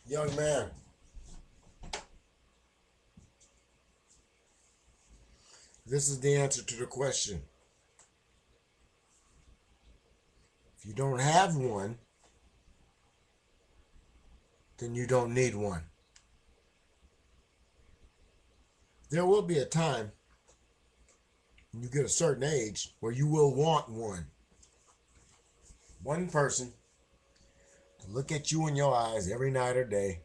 Young man, this is the answer to the question. If you don't have one, then you don't need one. There will be a time when you get a certain age where you will want one. One person to look at you in your eyes every night or day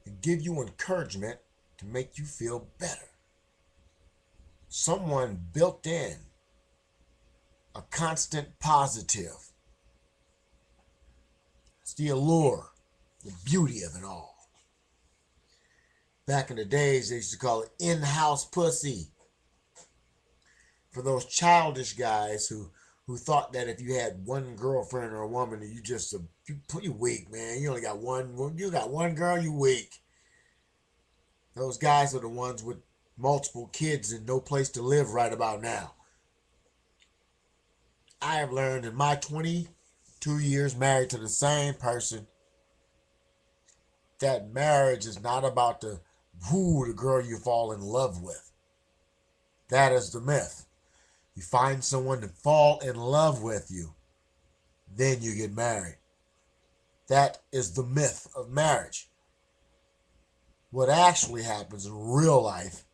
and give you encouragement to make you feel better. Someone built in a constant positive. It's the allure, the beauty of it all. Back in the days, they used to call it in-house pussy. For those childish guys who thought that if you had one girlfriend or a woman, you weak, man. You only got one. You got one girl, you weak. Those guys are the ones with multiple kids and no place to live right about now. I have learned in my 22 years married to the same person that marriage is not about the girl you fall in love with. That is the myth. You find someone to fall in love with you, then you get married. That is the myth of marriage. What actually happens in real life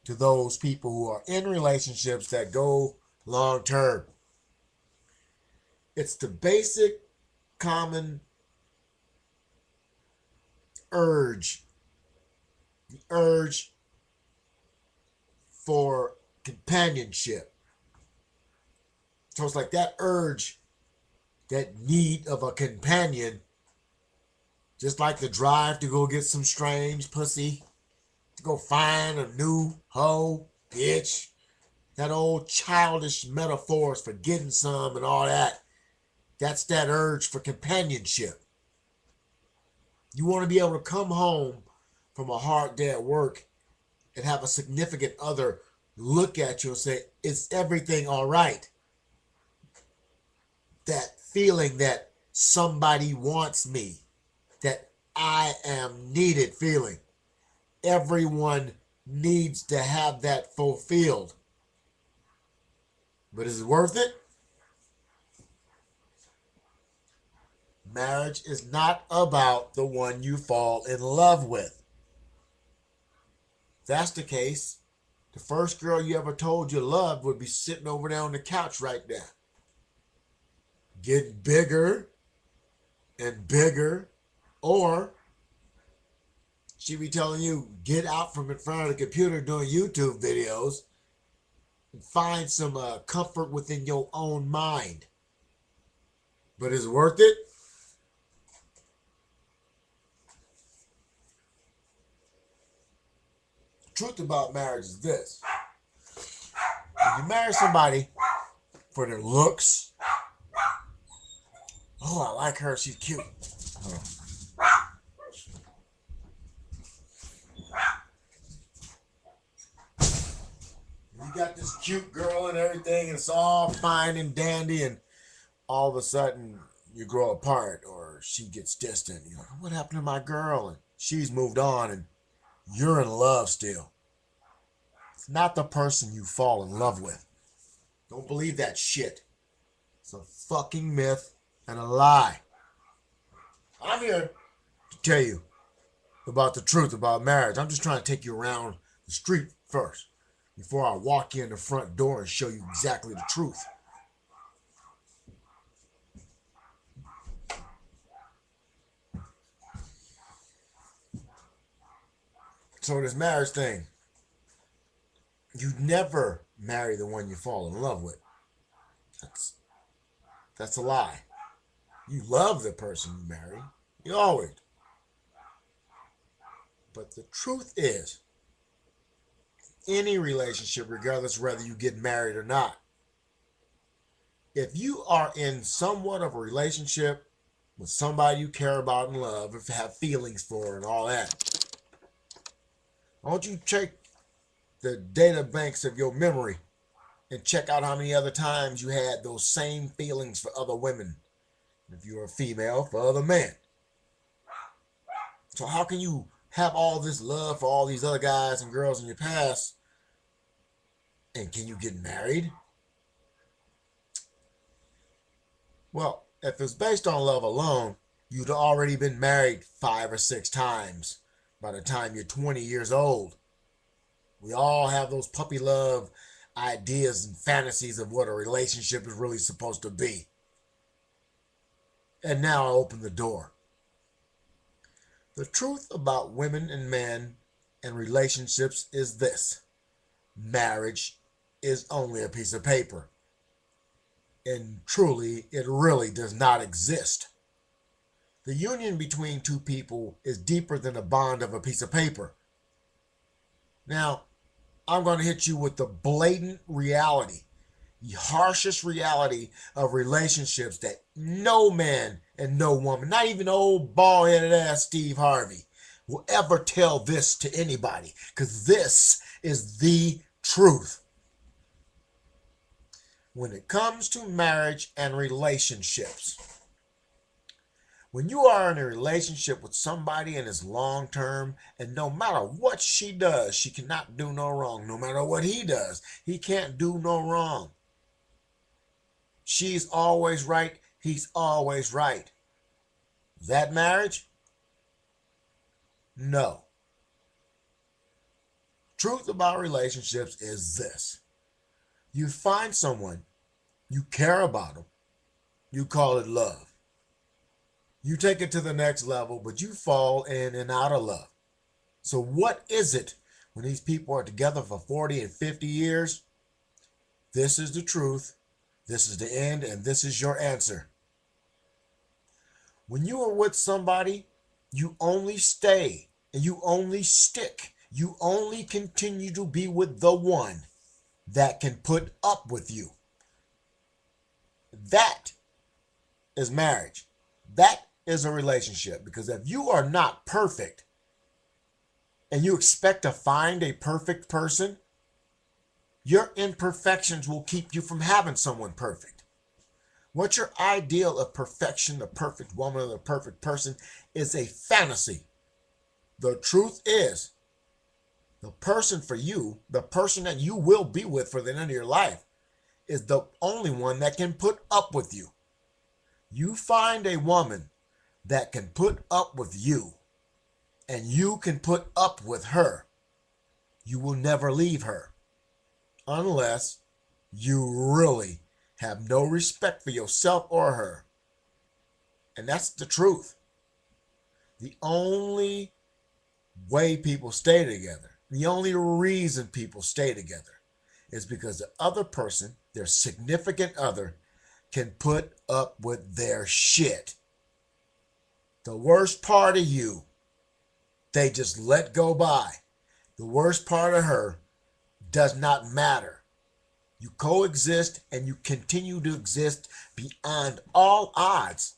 to those people who are in relationships that go long term. It's the basic common urge, the urge for companionship. So it's like that urge, that need of a companion, just like the drive to go get some strange pussy, to go find a new hoe, bitch. That old childish metaphors for getting some and all that. That's that urge for companionship. You want to be able to come home from a hard day at work and have a significant other look at you and say, is everything all right? That feeling that somebody wants me, that I am needed feeling. Everyone needs to have that fulfilled. But is it worth it? Marriage is not about the one you fall in love with. If that's the case, the first girl you ever told you loved would be sitting over there on the couch right now. Getting bigger and bigger. Or she'd be telling you, get out from in front of the computer doing YouTube videos and find some comfort within your own mind. But is it worth it? The truth about marriage is this. When you marry somebody for their looks, oh, I like her, she's cute. Oh. You got this cute girl and everything, and it's all fine and dandy, and all of a sudden you grow apart or she gets distant. You're like, what happened to my girl? And she's moved on and you're in love still. It's not the person you fall in love with. Don't believe that shit. It's a fucking myth and a lie. I'm here to tell you about the truth about marriage. I'm just trying to take you around the street first before I walk you in the front door and show you exactly the truth. So this marriage thing, you never marry the one you fall in love with. That's a lie. You love the person you marry. You always. But the truth is, any relationship, regardless whether you get married or not, if you are in somewhat of a relationship with somebody you care about and love, if you have feelings for and all that, I want you to check the data banks of your memory and check out how many other times you had those same feelings for other women. If you're a female, for other men. So how can you have all this love for all these other guys and girls in your past, and can you get married? Well, if it's based on love alone, you'd already been married 5 or 6 times by the time you're 20 years old. We all have those puppy love ideas and fantasies of what a relationship is really supposed to be. And now I open the door. The truth about women and men and relationships is this: marriage is only a piece of paper. And truly, it really does not exist. The union between two people is deeper than the bond of a piece of paper. Now, I'm going to hit you with the blatant reality, the harshest reality of relationships that no man and no woman, not even old bald-headed ass Steve Harvey, will ever tell this to anybody, because this is the truth. When it comes to marriage and relationships, when you are in a relationship with somebody and it's long term, and no matter what she does, she cannot do no wrong. No matter what he does, he can't do no wrong. She's always right, he's always right. That marriage? No. Truth about relationships is this: you find someone, you care about them, you call it love. You take it to the next level, but you fall in and out of love. So what is it when these people are together for 40 and 50 years? This is the truth. This is the end, and this is your answer. When you are with somebody, you only stay and you only stick. You only continue to be with the one that can put up with you. That is marriage. That is a relationship. Because if you are not perfect and you expect to find a perfect person, your imperfections will keep you from having someone perfect. What your ideal of perfection, the perfect woman or the perfect person, is a fantasy. The truth is, the person for you, the person that you will be with for the end of your life, is the only one that can put up with you. You find a woman that can put up with you, and you can put up with her, you will never leave her. Unless you really have no respect for yourself or her. And that's the truth. The only way people stay together, the only reason people stay together, is because the other person, their significant other, can put up with their shit. The worst part of you, they just let go by. The worst part of her does not matter. You coexist and you continue to exist beyond all odds,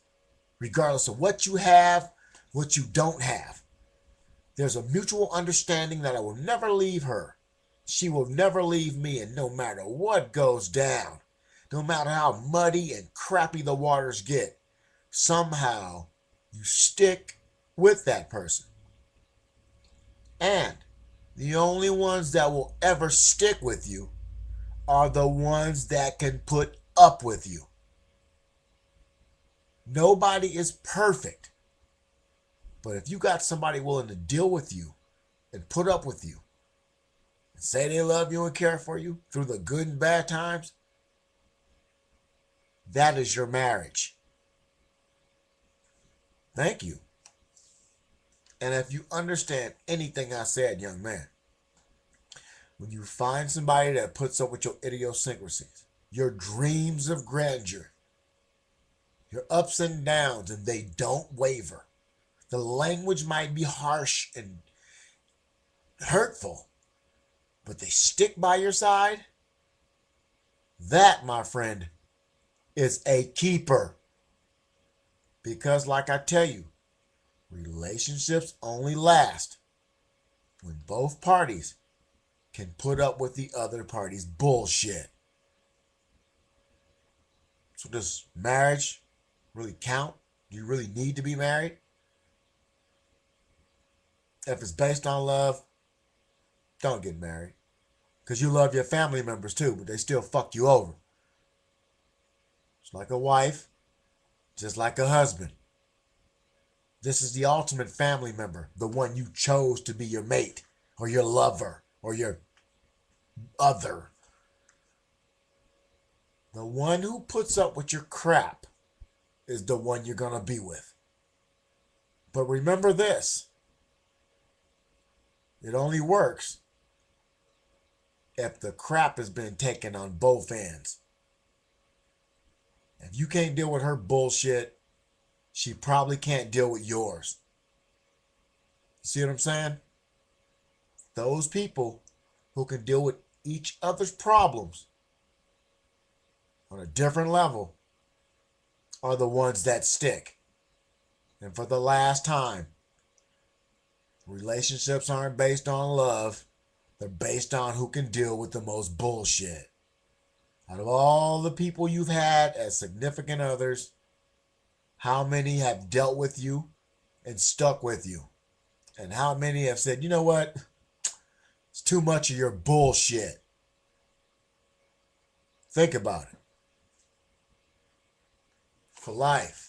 regardless of what you have, what you don't have. There's a mutual understanding that I will never leave her. She will never leave me, and no matter what goes down, no matter how muddy and crappy the waters get, somehow you stick with that person. And the only ones that will ever stick with you are the ones that can put up with you. Nobody is perfect. But if you got somebody willing to deal with you and put up with you and say they love you and care for you through the good and bad times, that is your marriage. Thank you. And if you understand anything I said, young man, when you find somebody that puts up with your idiosyncrasies, your dreams of grandeur, your ups and downs, and they don't waver. The language might be harsh and hurtful, but they stick by your side. That, my friend, is a keeper. Because like I tell you, relationships only last when both parties can put up with the other party's bullshit. So does marriage really count? Do you really need to be married? If it's based on love, don't get married. Because you love your family members too, but they still fuck you over. It's like a wife, just like a husband. This is the ultimate family member, the one you chose to be your mate or your lover or your other. The one who puts up with your crap is the one you're going to be with. But remember this, it only works if the crap has been taken on both ends. If you can't deal with her bullshit, she probably can't deal with yours. See what I'm saying? Those people who can deal with each other's problems on a different level are the ones that stick. And for the last time, relationships aren't based on love. They're based on who can deal with the most bullshit. Out of all the people you've had as significant others, how many have dealt with you and stuck with you? And how many have said, you know what? It's too much of your bullshit. Think about it. For life.